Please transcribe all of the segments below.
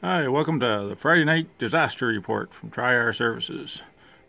Hi, welcome to the Friday Night Disaster Report from Tri-RRR Services,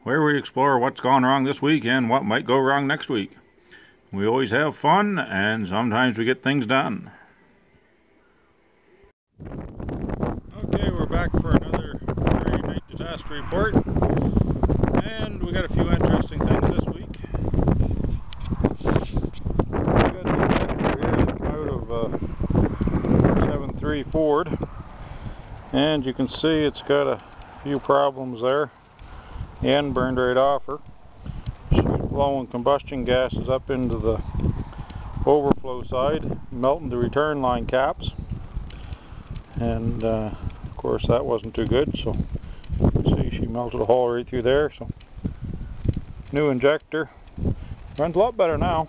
where we explore what's gone wrong this week and what might go wrong next week. We always have fun, and sometimes we get things done. Okay, we're back for another Friday Night Disaster Report, and we got a few interesting things this week. We got the injector here out of a 7.3 Ford. And you can see it's got a few problems there. The end burned right off her. She's blowing combustion gases up into the overflow side, melting the return line caps. And of course that wasn't too good, so you can see she melted a hole right through there. So new injector. Runs a lot better now.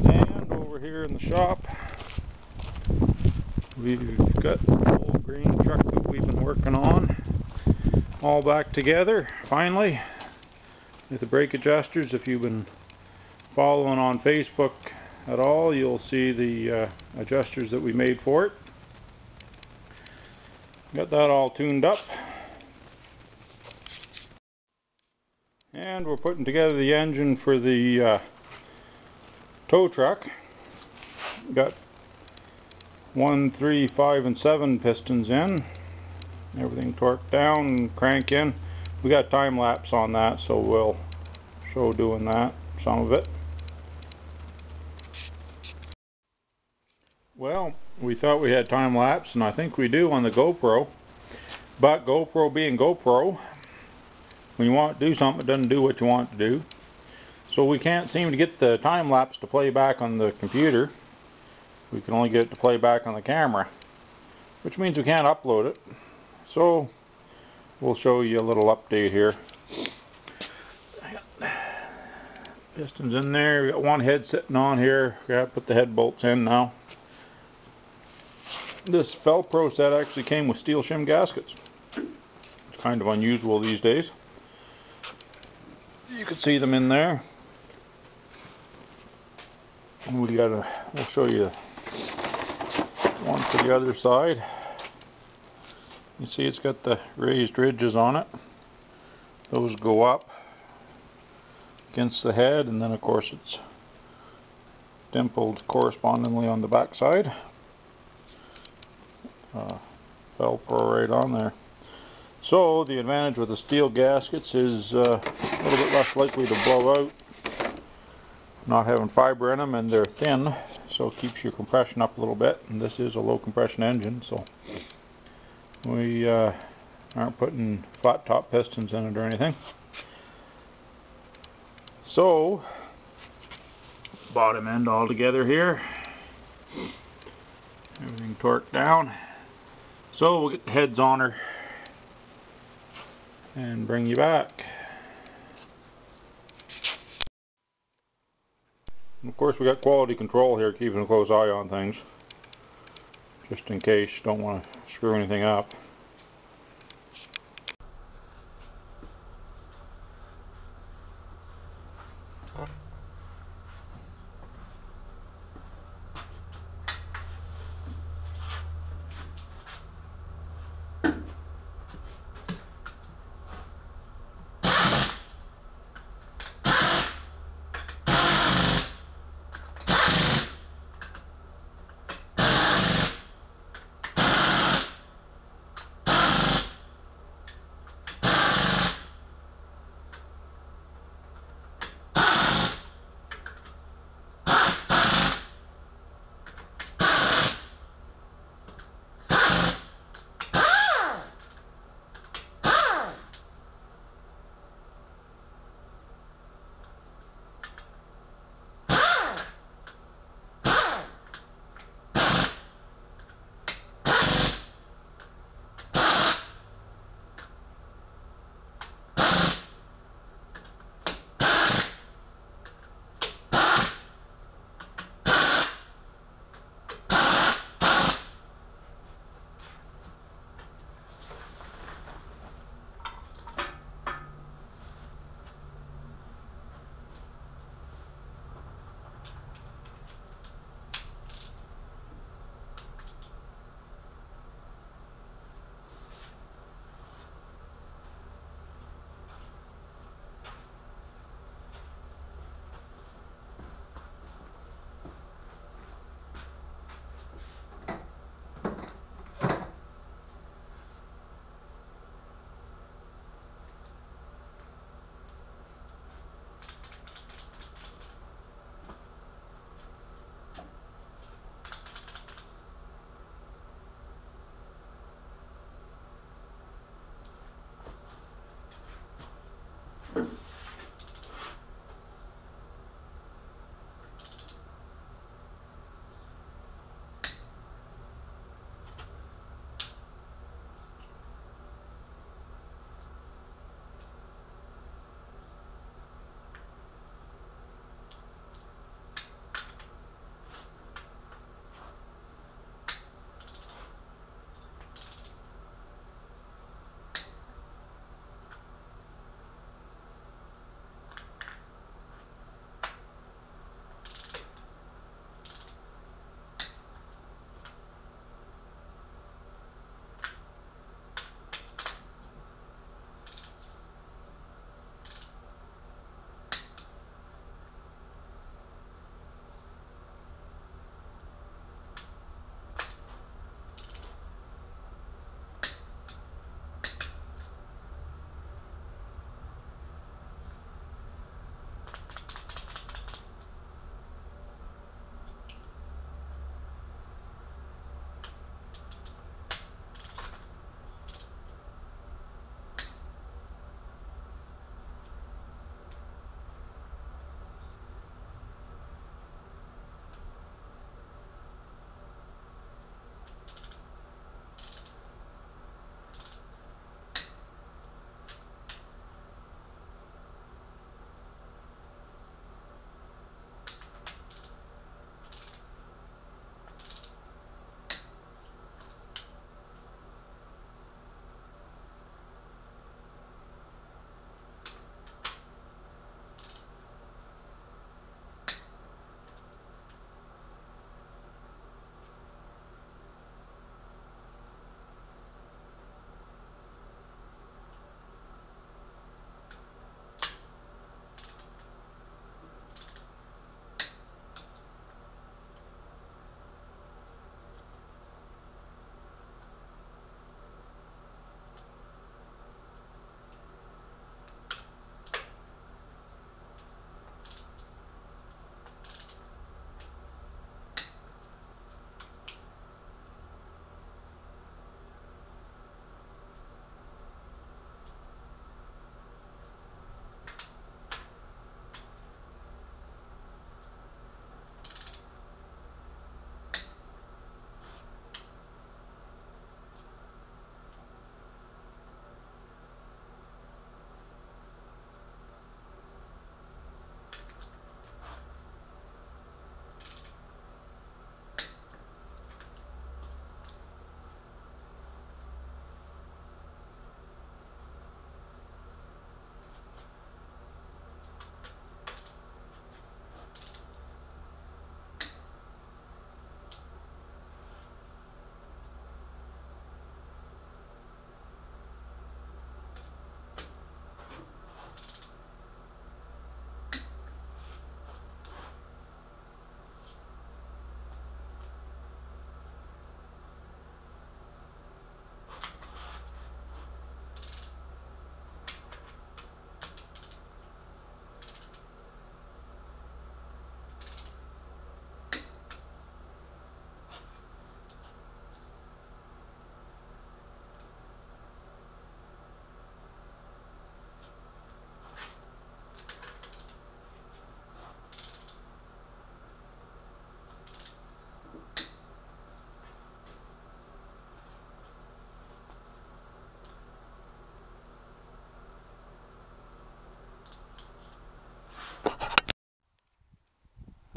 And over here in the shop, we've got the old green truck that we've been working on all back together finally with the brake adjusters. If you've been following on Facebook at all, you'll see the adjusters that we made for it. Got that all tuned up, and we're putting together the engine for the tow truck. Got 1, 3, 5, and 7 pistons in. Everything torqued down and crank in. We got time lapse on that, so we'll show doing that, some of it. Well, we thought we had time lapse, and I think we do on the GoPro. But GoPro being GoPro, when you want to do something, it doesn't do what you want it to do. So we can't seem to get the time lapse to play back on the computer. We can only get it to play back on the camera, which means we can't upload it. So we'll show you a little update here. Pistons in there. We got one head sitting on here. We got to put the head bolts in now. This Velcro set actually came with steel shim gaskets. It's kind of unusual these days. You can see them in there. And we'll show you one for the other side. You see it's got the raised ridges on it. Those go up against the head, and then of course it's dimpled correspondingly on the back side. Velcro right on there. So the advantage with the steel gaskets is a little bit less likely to blow out. Not having fiber in them, and they're thin, so it keeps your compression up a little bit. And this is a low compression engine, so we aren't putting flat top pistons in it or anything. So bottom end all together here, everything torqued down. So we'll get the heads on her and bring you back. And of course we got quality control here, keeping a close eye on things, just in case you don't want to screw anything up.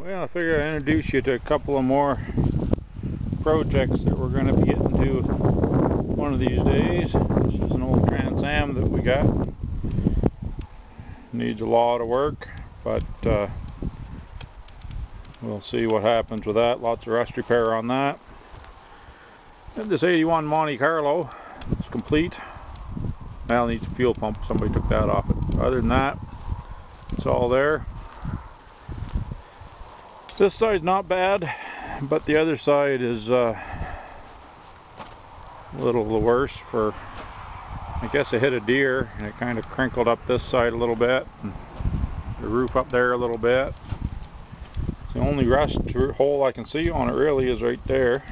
Well, I figured I'd introduce you to a couple of more projects that we're going to be getting to one of these days. This is an old Trans Am that we got. Needs a lot of work, but we'll see what happens with that. Lots of rust repair on that. And this 81 Monte Carlo is complete. Now it needs a fuel pump. Somebody took that off it. Other than that, it's all there. This side's not bad, but the other side is a little worse. For I guess I hit a deer and it kind of crinkled up this side a little bit, and the roof up there a little bit. The only rust hole I can see on it really is right there.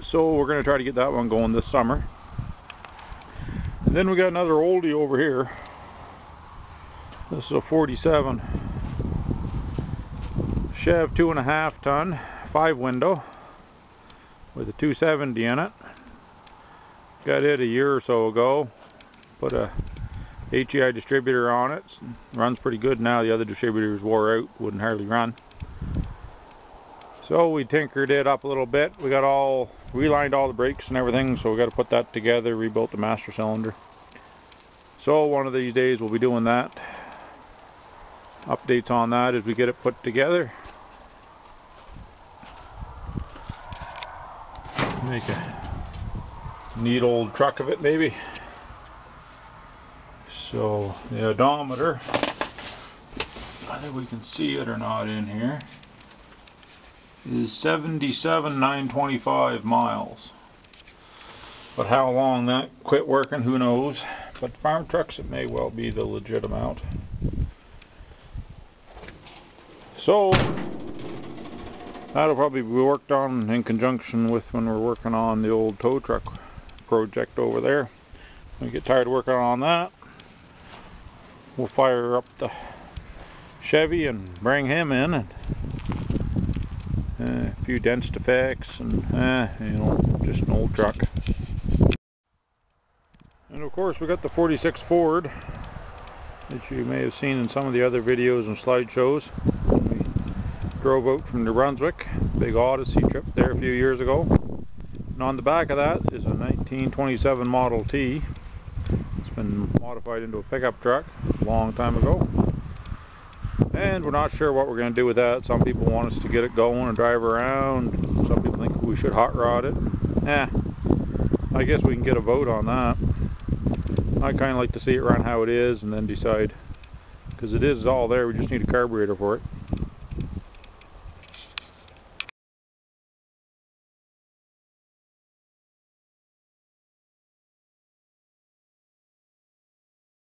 So we're going to try to get that one going this summer. And then we got another oldie over here. This is a 47 Chev 2.5 ton 5-window with a 270 in it. Got it a year or so ago. Put a HEI distributor on it. Runs pretty good now. The other distributors wore out, wouldn't hardly run. So we tinkered it up a little bit. We got relined all the brakes and everything, so we got to put that together, rebuilt the master cylinder. So one of these days we'll be doing that. Updates on that as we get it put together. Make a neat old truck of it maybe. So the odometer, I think we can see it or not in here, is 77,925 miles. But how long that quit working, who knows. But farm trucks, it may well be the legit amount. So that'll probably be worked on in conjunction with when we're working on the old tow truck project over there. When we get tired of working on that, we'll fire up the Chevy and bring him in, and a few dent defects, and you know, just an old truck. And of course we got the 46 Ford that you may have seen in some of the other videos and slideshows. We drove out from New Brunswick, big Odyssey trip there a few years ago. And on the back of that is a 1927 Model T. It's been modified into a pickup truck a long time ago. And we're not sure what we're going to do with that. Some people want us to get it going and drive around. Some people think we should hot rod it. I guess we can get a vote on that. I kind of like to see it run how it is and then decide. Because it is all there, we just need a carburetor for it.